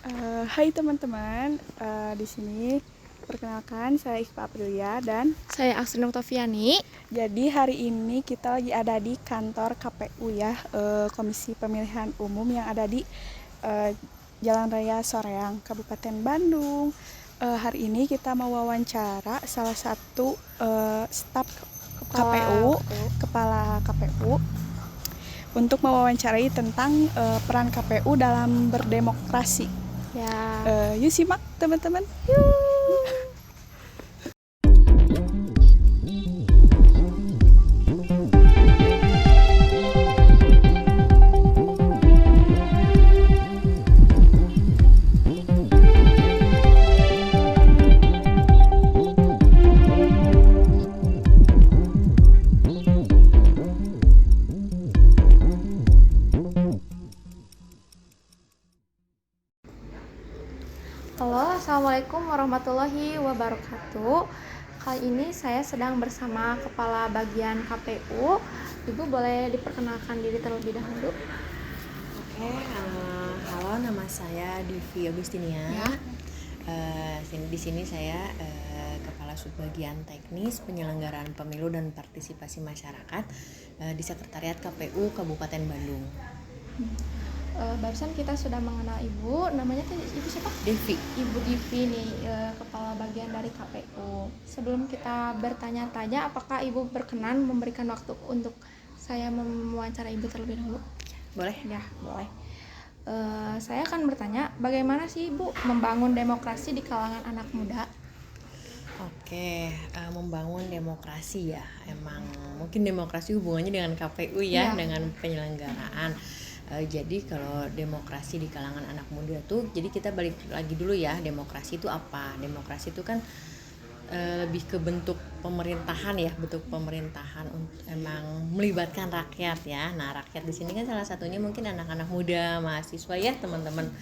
Hai teman-teman, di sini perkenalkan saya Iqbal Aprilia dan Saya Astrid Oktaviani. jadi hari ini kita lagi ada di kantor KPU ya, Komisi Pemilihan Umum yang ada di eh, Jalan Raya Soreang, Kabupaten Bandung. Hari ini kita mau wawancara salah satu staf KPU, kepala KPU untuk mewawancarai tentang peran KPU dalam berdemokrasi. Ya. Yuk simak teman-teman. Halo, Assalamualaikum warahmatullahi wabarakatuh. Kali ini saya sedang bersama Kepala Bagian KPU. Ibu boleh diperkenalkan diri terlebih dahulu? Oke, halo, nama saya Divi Agustinia. Ya. Di sini saya Kepala Subbagian Teknis Penyelenggaraan Pemilu dan Partisipasi Masyarakat di Sekretariat KPU Kabupaten Bandung. Barusan kita sudah mengenal Ibu. Namanya tuh Ibu siapa? Devi. Ibu Divi nih, Kepala Bagian dari KPU. Sebelum kita bertanya-tanya, apakah Ibu berkenan memberikan waktu untuk saya mewawancara Ibu terlebih dahulu? Boleh? Ya, boleh. Saya akan bertanya, bagaimana sih Ibu membangun demokrasi di kalangan anak muda? Oke, membangun demokrasi ya. Emang mungkin demokrasi hubungannya dengan KPU ya, dengan penyelenggaraan. Jadi kalau demokrasi di kalangan anak muda tuh, jadi kita balik lagi dulu ya, demokrasi itu apa? Demokrasi itu kan lebih ke bentuk pemerintahan ya, bentuk pemerintahan emang melibatkan rakyat ya. Nah, rakyat di sini kan salah satunya mungkin anak-anak muda, mahasiswa ya, teman-teman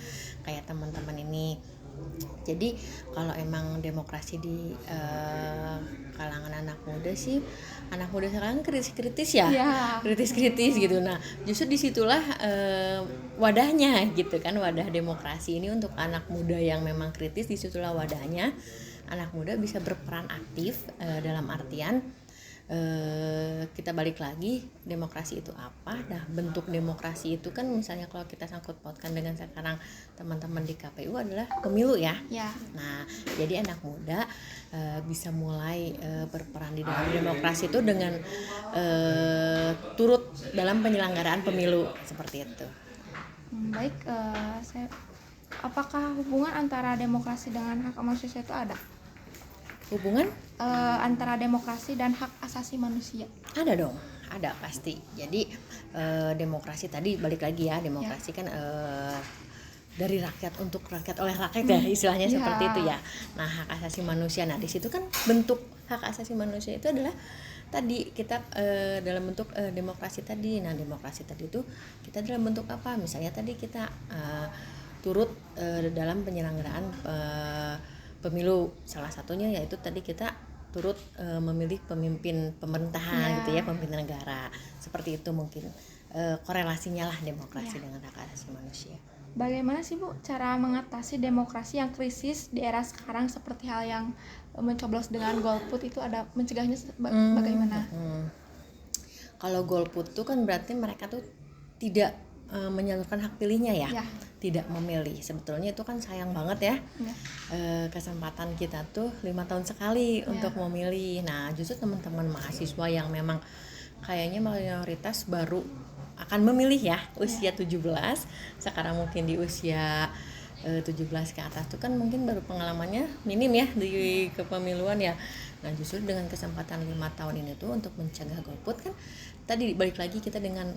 kayak teman-teman ini. Jadi kalau emang demokrasi di kalangan anak muda sih, anak muda sekarang kritis-kritis ya, kritis-kritis gitu. Nah, justru disitulah wadahnya gitu kan, wadah demokrasi ini untuk anak muda yang memang kritis. Disitulah wadahnya, anak muda bisa berperan aktif dalam artian kita balik lagi, demokrasi itu apa? Nah, bentuk demokrasi itu kan misalnya kalau kita sangkut pautkan dengan sekarang teman-teman di KPU adalah pemilu ya. Nah, jadi anak muda bisa mulai berperan di dalam demokrasi itu dengan turut dalam penyelenggaraan pemilu seperti itu. Baik, apakah hubungan antara demokrasi dengan hak manusia itu ada? Hubungan antara demokrasi dan hak asasi manusia? Ada dong, ada pasti. Jadi demokrasi tadi balik lagi ya, demokrasi kan dari rakyat untuk rakyat oleh rakyat ya, istilahnya seperti itu ya. Nah, hak asasi manusia, nah di situ kan bentuk hak asasi manusia itu adalah tadi kita dalam bentuk demokrasi tadi. Nah, demokrasi tadi itu kita dalam bentuk apa? Misalnya tadi kita turut dalam penyelenggaraan pemilu, salah satunya yaitu tadi kita turut memilih pemimpin pemerintahan gitu ya, pemimpin negara. Seperti itu mungkin korelasinya lah demokrasi dengan hak asasi manusia. Bagaimana sih Bu cara mengatasi demokrasi yang krisis di era sekarang, seperti hal yang mencoblos dengan golput itu, ada mencegahnya bagaimana? Kalau golput tuh kan berarti mereka tuh tidak menyalurkan hak pilihnya ya, tidak memilih. Sebetulnya itu kan sayang banget ya, kesempatan kita tuh 5 tahun sekali untuk memilih. Nah, justru teman-teman mahasiswa yang memang kayaknya mayoritas baru akan memilih ya, usia 17, sekarang mungkin di usia 17 ke atas tuh kan mungkin baru pengalamannya minim ya di kepemiluan ya. Nah, justru dengan kesempatan 5 tahun ini tuh untuk mencegah golput kan, tadi balik lagi kita dengan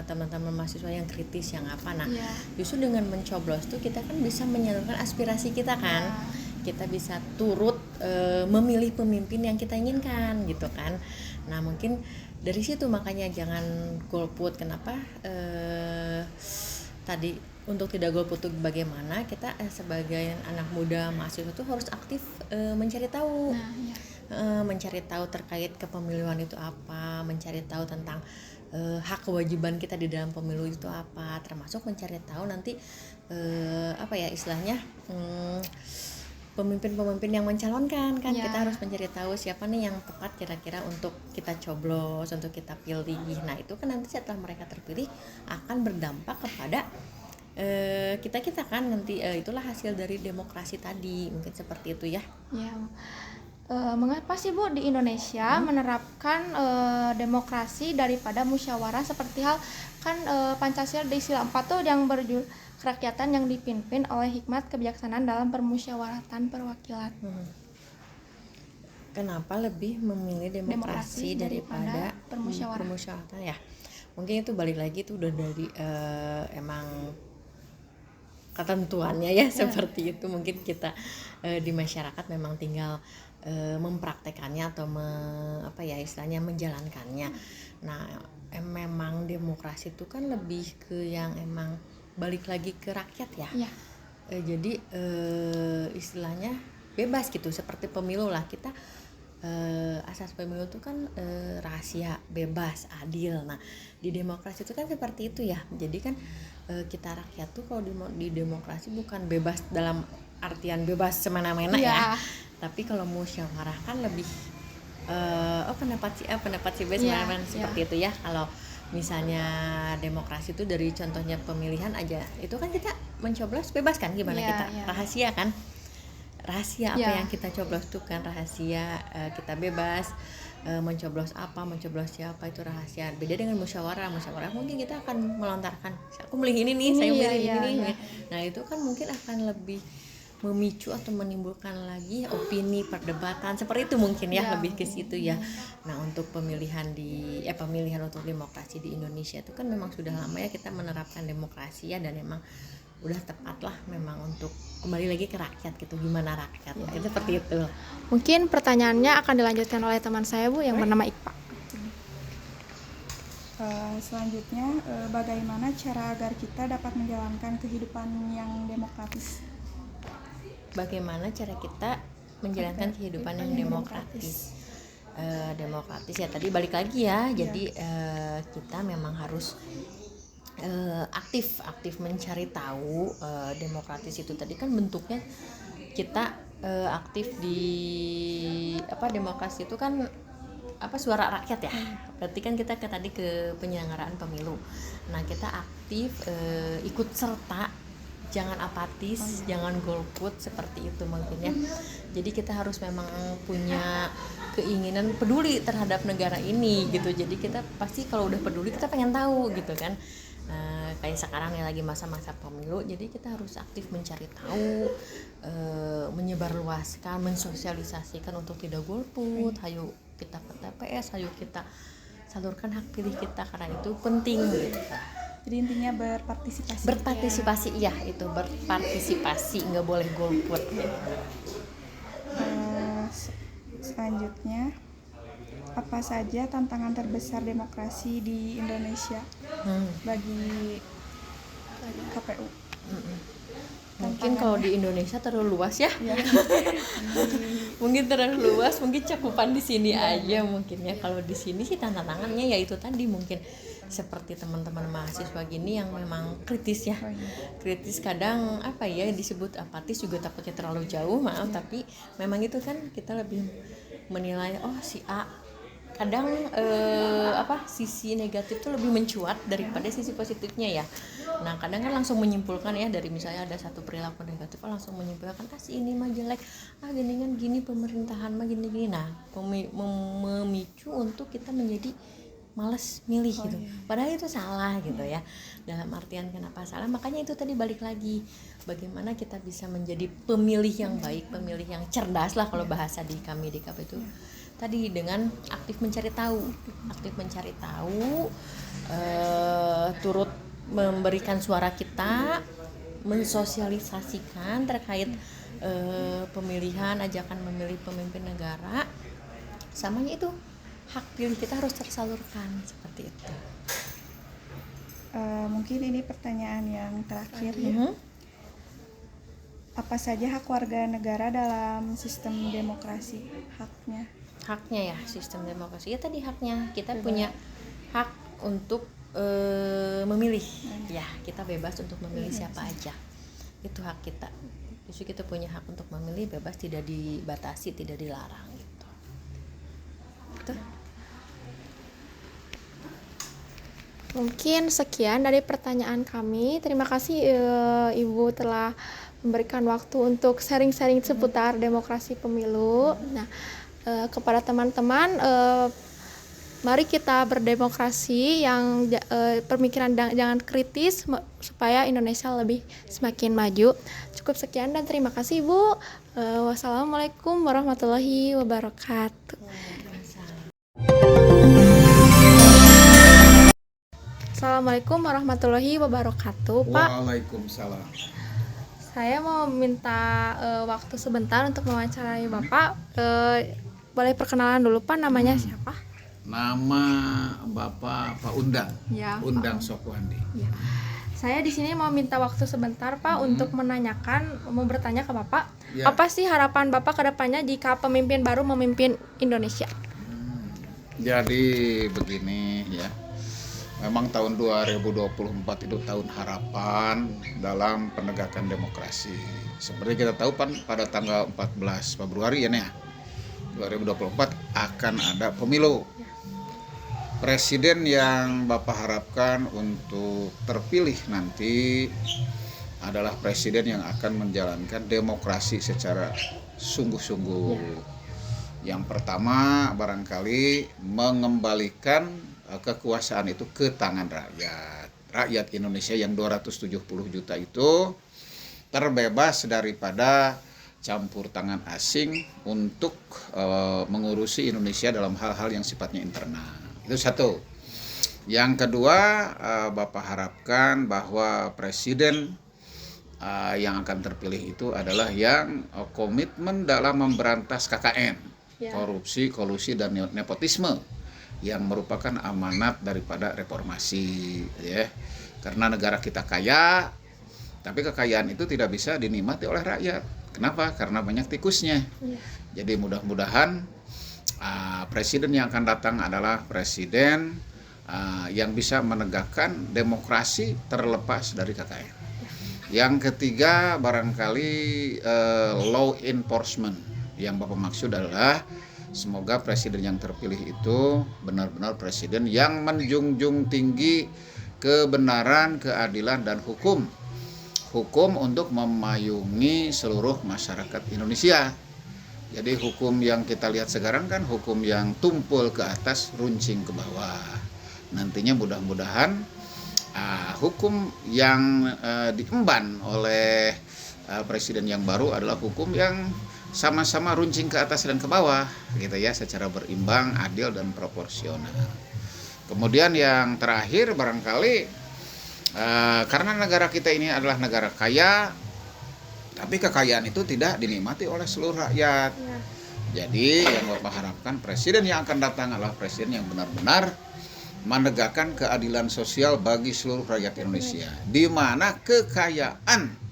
teman-teman mahasiswa yang kritis yang apa. Nah, justru dengan mencoblos tuh kita kan bisa menyalurkan aspirasi kita kan. Kita bisa turut memilih pemimpin yang kita inginkan gitu kan. Nah, mungkin dari situ makanya jangan golput. Kenapa tadi untuk tidak golput itu bagaimana kita sebagai anak muda mahasiswa itu harus aktif mencari tahu. Mencari tahu terkait kepemiluan itu apa, mencari tahu tentang hak kewajiban kita di dalam pemilu itu apa, termasuk mencari tahu nanti apa ya istilahnya, pemimpin-pemimpin yang mencalonkan kan. Ya. Kita harus mencari tahu siapa nih yang tepat kira-kira untuk kita coblos, untuk kita pilih. Nah itu kan nanti setelah mereka terpilih akan berdampak kepada kita kan nanti, itulah hasil dari demokrasi tadi, mungkin seperti itu ya. Ya. Mengapa sih Bu di Indonesia menerapkan demokrasi daripada musyawarah, seperti hal kan Pancasila di sila 4 tuh yang berjudul kerakyatan yang dipimpin oleh hikmat kebijaksanaan dalam permusyawaratan perwakilan. Kenapa lebih memilih demokrasi daripada permusyawaratan ya? Mungkin itu balik lagi tuh udah dari emang ketentuannya ya, seperti itu. Mungkin kita di masyarakat memang tinggal mempraktekannya atau istilahnya menjalankannya. Nah memang demokrasi itu kan lebih ke yang emang balik lagi ke rakyat ya. Ya. Jadi istilahnya bebas gitu, seperti pemilu lah. Kita asas pemilu itu kan rahasia, bebas, adil. Nah di demokrasi itu kan seperti itu ya. Jadi kan kita rakyat tuh kalau di demokrasi bukan bebas dalam artian bebas semena-mena ya. Tapi kalau musyawarah kan lebih pendapat si B semena-mena seperti itu ya. Kalau misalnya demokrasi itu dari contohnya pemilihan aja, itu kan kita mencoblos bebas kan, gimana kita rahasia kan, rahasia apa yang kita coblos tuh kan rahasia, kita bebas mencoblos siapa itu rahasia. Beda dengan musyawarah mungkin kita akan melontarkan, aku milih ini nih, saya milih ini. Nah itu kan mungkin akan lebih memicu atau menimbulkan lagi opini, perdebatan seperti itu mungkin ya, lebih ke situ ya. Nah untuk pemilihan untuk demokrasi di Indonesia itu kan memang sudah lama ya kita menerapkan demokrasi ya, dan memang udah tepat lah memang untuk kembali lagi ke rakyat gitu, gimana rakyat mungkin seperti itu. Mungkin pertanyaannya akan dilanjutkan oleh teman saya Bu yang bernama Iqbal. Selanjutnya, bagaimana cara agar kita dapat menjalankan kehidupan yang demokratis? Bagaimana cara kita menjalankan kehidupan yang demokratis? Demokratis ya tadi balik lagi ya. Jadi kita memang harus aktif mencari tahu. Demokratis itu tadi kan bentuknya kita aktif di demokrasi itu kan suara rakyat ya. Berarti kan kita tadi ke penyelenggaraan pemilu. Nah kita aktif, ikut serta, jangan apatis, jangan golput, seperti itu mungkin ya. Jadi kita harus memang punya keinginan peduli terhadap negara ini gitu. Jadi kita pasti kalau udah peduli kita pengen tahu gitu kan. Kayak sekarang yang lagi masa-masa pemilu, jadi kita harus aktif mencari tahu, menyebarluaskan, mensosialisasikan untuk tidak golput. Hayo kita ke TPS, hayo kita salurkan hak pilih kita, karena itu penting gitu. Jadi intinya berpartisipasi. Iya itu berpartisipasi, nggak boleh golput. Selanjutnya, apa saja tantangan terbesar demokrasi di Indonesia bagi KPU? Mungkin kalau di Indonesia terlalu luas ya. Mungkin terlalu luas, mungkin cakupan di sini aja mungkin ya. Kalau di sini sih tantangannya ya itu tadi, mungkin seperti teman-teman mahasiswa gini yang memang kritis ya. Kritis kadang disebut apatis juga takutnya terlalu jauh, tapi memang itu kan kita lebih menilai si A kadang sisi negatif tuh lebih mencuat daripada sisi positifnya ya. Nah kadang kan langsung menyimpulkan ya, dari misalnya ada satu perilaku negatif langsung menyimpulkan si ini mah jelek, gini pemerintahan mah gini. Nah memicu untuk kita menjadi malas milih gitu. Padahal itu salah gitu ya. Dalam artian kenapa salah? Makanya itu tadi balik lagi, bagaimana kita bisa menjadi pemilih yang baik, pemilih yang cerdas lah kalau bahasa di kami di KP itu. Tadi dengan aktif mencari tahu, turut memberikan suara kita, mensosialisasikan terkait pemilihan, ajakan memilih pemimpin negara, samanya itu hak pilih kita harus tersalurkan seperti itu. Mungkin ini pertanyaan yang terakhir ya. Apa saja hak warga negara dalam sistem demokrasi? Haknya ya, sistem demokrasi ya tadi haknya kita punya hak untuk memilih ya, kita bebas untuk memilih siapa aja. itu hak kita. Justru kita punya hak untuk memilih, bebas, tidak dibatasi, tidak dilarang gitu. Itu. Mungkin sekian dari pertanyaan kami. Terima kasih Ibu telah memberikan waktu untuk sharing-sharing seputar demokrasi pemilu. Nah, kepada teman-teman, mari kita berdemokrasi yang pemikiran jangan kritis supaya Indonesia lebih semakin maju. Cukup sekian dan terima kasih Ibu. Wassalamualaikum warahmatullahi wabarakatuh. Assalamualaikum warahmatullahi wabarakatuh, Pak. Waalaikumsalam. Saya mau minta waktu sebentar untuk mewawancarai Bapak. Boleh perkenalan dulu Pak, namanya siapa? Nama Bapak Pak Undang. Ya, Undang Sokwandi. Ya. Saya di sini mau minta waktu sebentar Pak untuk menanyakan, mau bertanya ke Bapak. Ya. Apa sih harapan Bapak ke depannya jika pemimpin baru memimpin Indonesia? Jadi begini ya. Memang tahun 2024 itu tahun harapan dalam penegakan demokrasi. Seperti kita tahu kan pada tanggal 14 Februari ya nih, 2024 akan ada pemilu. Presiden yang Bapak harapkan untuk terpilih nanti adalah presiden yang akan menjalankan demokrasi secara sungguh-sungguh. Yang pertama barangkali mengembalikan kekuasaan itu ke tangan rakyat. Rakyat Indonesia yang 270 juta itu terbebas daripada campur tangan asing untuk mengurusi Indonesia dalam hal-hal yang sifatnya internal. Itu satu. Yang kedua, Bapak harapkan bahwa presiden yang akan terpilih itu adalah yang komitmen dalam memberantas KKN, korupsi, kolusi, dan nepotisme, yang merupakan amanat daripada reformasi ya. Karena negara kita kaya, tapi kekayaan itu tidak bisa dinikmati oleh rakyat. Kenapa? Karena banyak tikusnya. Jadi mudah-mudahan presiden yang akan datang adalah presiden yang bisa menegakkan demokrasi terlepas dari KKN. Yang ketiga barangkali law enforcement. Yang Bapak maksud adalah semoga presiden yang terpilih itu benar-benar presiden yang menjunjung tinggi kebenaran, keadilan, dan hukum. Hukum untuk memayungi seluruh masyarakat Indonesia. Jadi hukum yang kita lihat sekarang kan hukum yang tumpul ke atas, runcing ke bawah. Nantinya mudah-mudahan hukum yang diemban oleh presiden yang baru adalah hukum yang sama-sama runcing ke atas dan ke bawah gitu ya, secara berimbang, adil, dan proporsional. Kemudian yang terakhir barangkali karena negara kita ini adalah negara kaya, tapi kekayaan itu tidak dinikmati oleh seluruh rakyat. Jadi yang Bapak harapkan presiden yang akan datang adalah presiden yang benar-benar menegakkan keadilan sosial bagi seluruh rakyat Indonesia, di mana kekayaan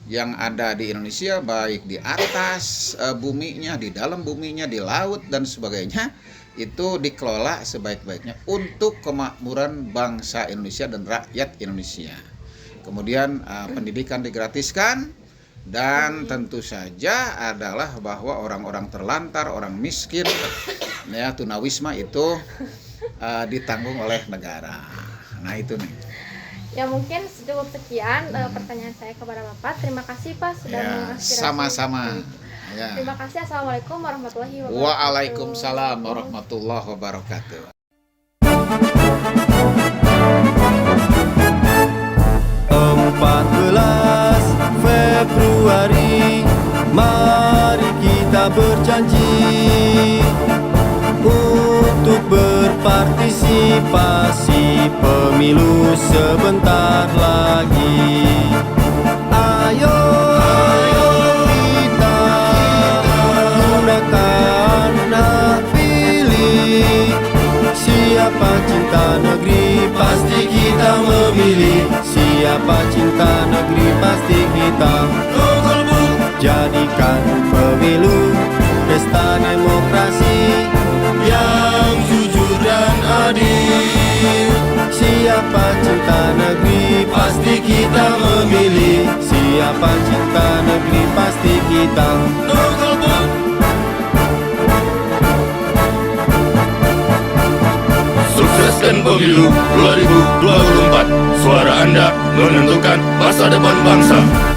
yang ada di Indonesia baik di atas buminya, di dalam buminya, di laut, dan sebagainya itu dikelola sebaik-baiknya untuk kemakmuran bangsa Indonesia dan rakyat Indonesia. Kemudian pendidikan digratiskan, dan tentu saja adalah bahwa orang-orang terlantar, orang miskin ya, tunawisma itu ditanggung oleh negara. Nah itu nih. Ya mungkin cukup sekian pertanyaan saya kepada Bapak. Terima kasih Pak sudah mengaspirasi. Sama-sama. Ya. Terima kasih. Assalamualaikum warahmatullahi wabarakatuh. Waalaikumsalam warahmatullahi wabarakatuh. 14 Februari, mari kita berjanji untuk berpartisipasi pemilu sebentar lagi. Ayo kita gunakan hak pilih. Siapa cinta negeri pasti kita memilih. Siapa cinta negeri pasti kita jadikan pemilu pesta demokrasi yang jujur dan adil. Siapa cinta negeri pasti kita memilih. Siapa cinta negeri pasti kita. No golput. Sukseskan pemilu 2024. Suara Anda menentukan masa depan bangsa.